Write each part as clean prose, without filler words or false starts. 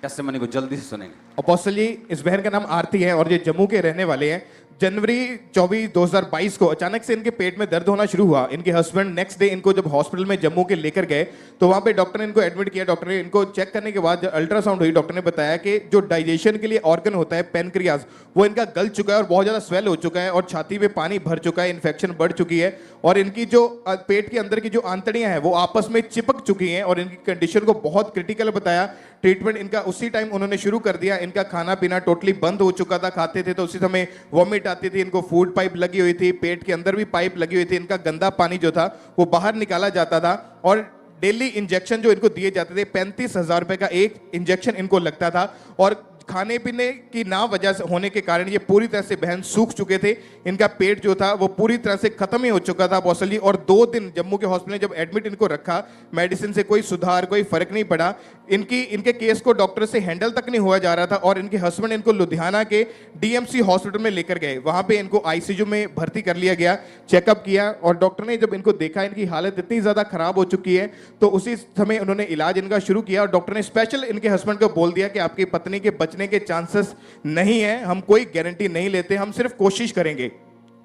Testimony को जल्दी से सुनेंगे। अपोस्टल जी, इस बहन का नाम आरती है और ये जम्मू के रहने वाले हैं। जनवरी 24, 2022 को अचानक से इनके पेट में दर्द होना शुरू हुआ। इनके हस्बैंड नेक्स्ट डे इनको जब हॉस्पिटल में जम्मू के लेकर गए तो वहां पे डॉक्टर ने इनको एडमिट किया। डॉक्टर ने इनको चेक करने के बाद अल्ट्रासाउंड हुई, डॉक्टर ने बताया कि जो डाइजेशन के लिए ऑर्गन होता है पैनक्रियाज, वो इनका गल चुका है और बहुत ज्यादा स्वेल हो चुका है और छाती में पानी भर चुका है, इन्फेक्शन बढ़ चुकी है और इनकी जो पेट के अंदर की जो आंतड़ियां हैं वो आपस में चिपक चुकी हैं और इनकी कंडीशन को बहुत क्रिटिकल बताया। ट्रीटमेंट इनका उसी टाइम उन्होंने शुरू कर दिया। इनका खाना पीना टोटली बंद हो चुका था, खाते थे तो उसी समय वॉमिट आती थी, इनको फूड पाइप लगी हुई थी, पेट के अंदर भी पाइप लगी हुई थी, इनका गंदा पानी जो था वो बाहर निकाला जाता था और डेली इंजेक्शन जो इनको दिए जाते थे 35,000 रुपए का एक इंजेक्शन इनको लगता था और खाने पीने की ना वजह से होने के कारण ये पूरी तरह से बहन सूख चुके थे। इनका पेट जो था वो पूरी तरह से खत्म ही हो चुका था अपोस्टल जी। और 2 दिन जम्मू के हॉस्पिटल में जब एडमिट इनको रखा, मेडिसिन से कोई सुधार, कोई फर्क नहीं पड़ा। इनके केस को डॉक्टर से हैंडल तक नहीं हुआ जा रहा था और इनके हस्बैंड इनको लुधियाना के डीएमसी हॉस्पिटल में लेकर गए। वहां पे इनको आईसीयू में भर्ती कर लिया गया, चेकअप किया और डॉक्टर ने जब इनको देखा इनकी हालत इतनी ज्यादा खराब हो चुकी है तो उसी समय उन्होंने इलाज इनका शुरू किया और डॉक्टर ने स्पेशल इनके हस्बैंड को बोल दिया कि आपकी पत्नी के बचने के चांसेस नहीं है, हम कोई गारंटी नहीं लेते, हम सिर्फ कोशिश करेंगे।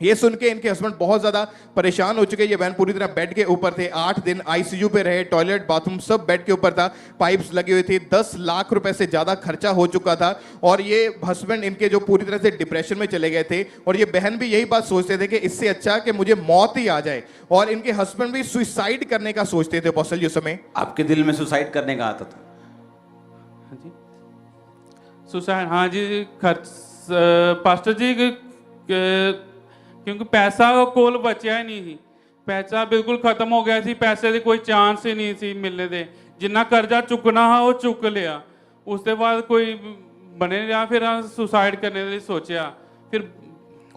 ये सुन के इनके हस्बैंड बहुत ज्यादा परेशान हो चुके। ये बहन पूरी तरह बेड के ऊपर थे, 8 दिन आईसीयू पे रहे, टॉयलेट बाथरूम सब बेड के ऊपर था, पाइप्स लगी हुई थी, 10 लाख रुपए से ज्यादा खर्चा हो चुका था और ये हस्बैंड इनके जो पूरी तरह से डिप्रेशन में चले गए थे और ये बहन भी यही बात सोचते थे कि इससे अच्छा कि मुझे मौत ही आ जाए और इनके हस्बैंड भी सुसाइड करने का सोचते थे अपोस्टल जी उस समय। आपके दिल में सुसाइड करने का आता था? हाँ जी, सुसाइड, हाँ जी, खर्च पास्टर जी क्योंकि पैसा कोल बचा ही नहीं सी, पैसा बिल्कुल खत्म हो गया सी, पैसे की कोई चांस ही नहीं सी मिलने दे। जिन्ना कर्जा चुकना हा वो चुक लिया, उसके बाद कोई बने रहा, फिर सुसाइड करने के लिए सोचा। फिर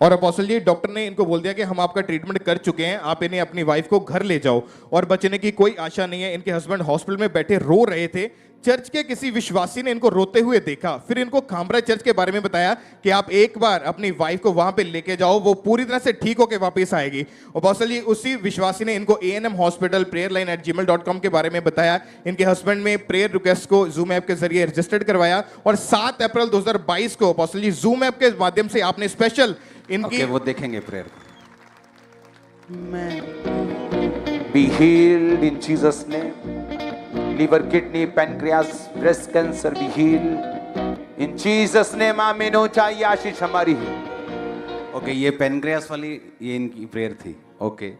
और अपोस्टल जी डॉक्टर ने इनको बोल दिया कि हम आपका ट्रीटमेंट कर चुके हैं, आप इन्हें अपनी वाइफ को घर ले जाओ और बचने की कोई आशा नहीं है। इनके हस्बैंड हॉस्पिटल में बैठे रो रहे थे। चर्च के किसी विश्वासी ने इनको रोते हुए देखा, फिर इनको खामरा चर्च के बारे में बताया कि आप एक बार अपनी वाइफ को वहां पे लेके जाओ, वो पूरी तरह से ठीक होकर वापस आएगी। अपोस्टल जी उसी विश्वासी ने इनको ANM हॉस्पिटल prayerline@gmail.com के बारे में बताया। इनके हस्बैंड में प्रेयर रिक्वेस्ट को जूम ऐप के जरिए रजिस्टर्ड करवाया और 7 अप्रैल 2022 को अपोस्टल जी जूम ऐप के माध्यम से आपने स्पेशल इनकी वो देखेंगे prayer. Be healed in Jesus name. Liver, kidney, pancreas, breast cancer be healed in Jesus name. आमीन। हो चाहिए आशीष हमारी। ओके, ये पैनक्रियास वाली ये इनकी प्रेयर थी। ओके।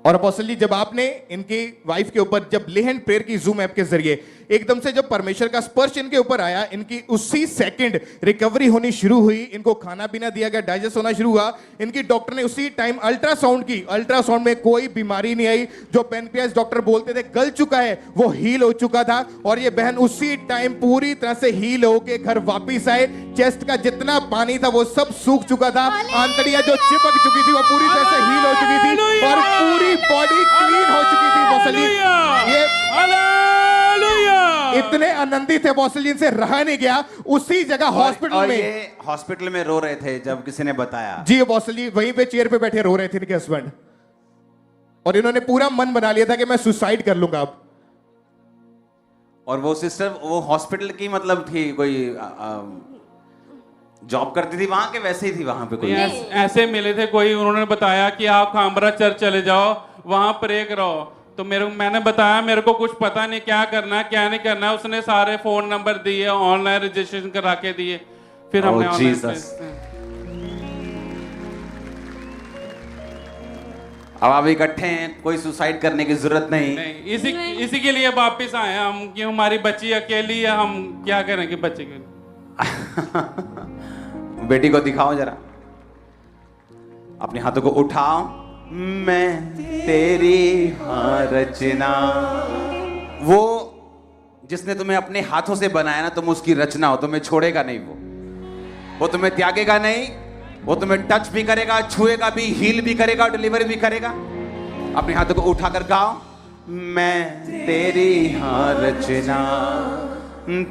और अपोस्टल जी जब आपने इनकी वाइफ के ऊपर जब ले हैंड प्रेयर की जूम ऐप के जरिए एकदम से जब परमेश्वर का स्पर्श इनके ऊपर आया, इनकी उसी सेकंड रिकवरी होनी शुरू हुई। इनको खाना पीना दिया गया, डाइजेस्ट होना शुरू हुआ। इनकी डॉक्टर ने उसी टाइम अल्ट्रासाउंड की, अल्ट्रासाउंड में कोई बीमारी नहीं आई। जो पैनक्रियास डॉक्टर बोलते थे गल चुका है वो हील हो चुका था और ये बहन उसी टाइम पूरी तरह से हील होके घर वापिस आए। चेस्ट का जितना पानी था वो सब सूख चुका था, आंतड़ियां जो चिपक चुकी थी वो पूरी तरह से हील हो चुकी थी और पूरी बॉडी क्लीन हो चुकी थी। ये इतने आनंदित थे अपोस्टल जी, इनसे रहा नहीं गया। उसी जगह हॉस्पिटल में, ये हॉस्पिटल में रो रहे थे जब किसी ने बताया। जी अपोस्टल जी वहीं पे चेयर पे बैठे रो रहे थे इनके हस्बैंड और इन्होंने पूरा मन बना लिया था कि मैं सुसाइड कर लूंगा अब। और वो सिस्टर वो हॉस्पिटल की मतलब थी, कोई जॉब करती थी वहां के, वैसे ही थी वहां पे कोई? ऐसे मिले थे कोई, उन्होंने बताया कि आप खामरा चर्च चले जाओ, वहां प्रे करो। तो मैंने बताया मेरे को कुछ पता नहीं क्या करना है क्या नहीं करना है। उसने सारे फोन नंबर दिए, ऑनलाइन रजिस्ट्रेशन करा के दिए, फिर हमने अब आप इकट्ठे हैं, कोई सुसाइड करने की जरूरत नहीं। इसी के लिए वापस आए हम कि हमारी बच्ची अकेली है, हम क्या करें कि बच्चे के बेटी को दिखाओ जरा, अपने हाथों को उठाओ। मैं तेरी हाँ रचना। वो जिसने तुम्हें अपने हाथों से बनाया ना, तुम उसकी रचना हो, तुम्हें छोड़ेगा नहीं, वो तुम्हें त्यागेगा नहीं, वो तुम्हें टच भी करेगा, छुएगा भी, हील भी करेगा, डिलीवर भी करेगा। अपने हाथों को उठाकर गाओ, मैं तेरी हाँ रचना,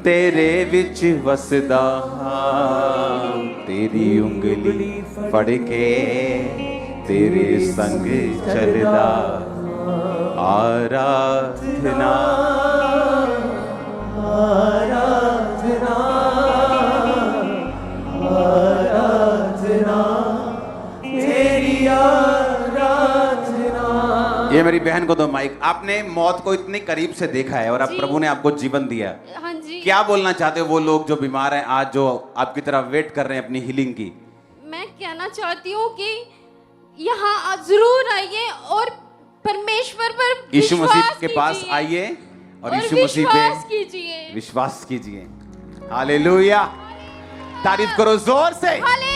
तेरे विच वसदा, तेरी उंगली फड़ के तेरे संग चलदा, आराधना ये मेरी बहन को दो माइक। आपने मौत को इतनी करीब से देखा है और अब जी। प्रभु ने आपको जीवन दिया। हाँ जी। क्या बोलना चाहते हो वो लोग जो बीमार हैं आज, जो आपकी तरफ वेट कर रहे हैं अपनी हीलिंग की? मैं कहना चाहती हूँ कि यहाँ आप जरूर आइए और परमेश्वर पर यीशु मसीह विश्वास के पास कीजिए आइए और और यीशु मसीह विश्वास पे कीजिए। विश्वास कीजिए। हालेलुया, तारीफ करो जोर से। हालेलुया।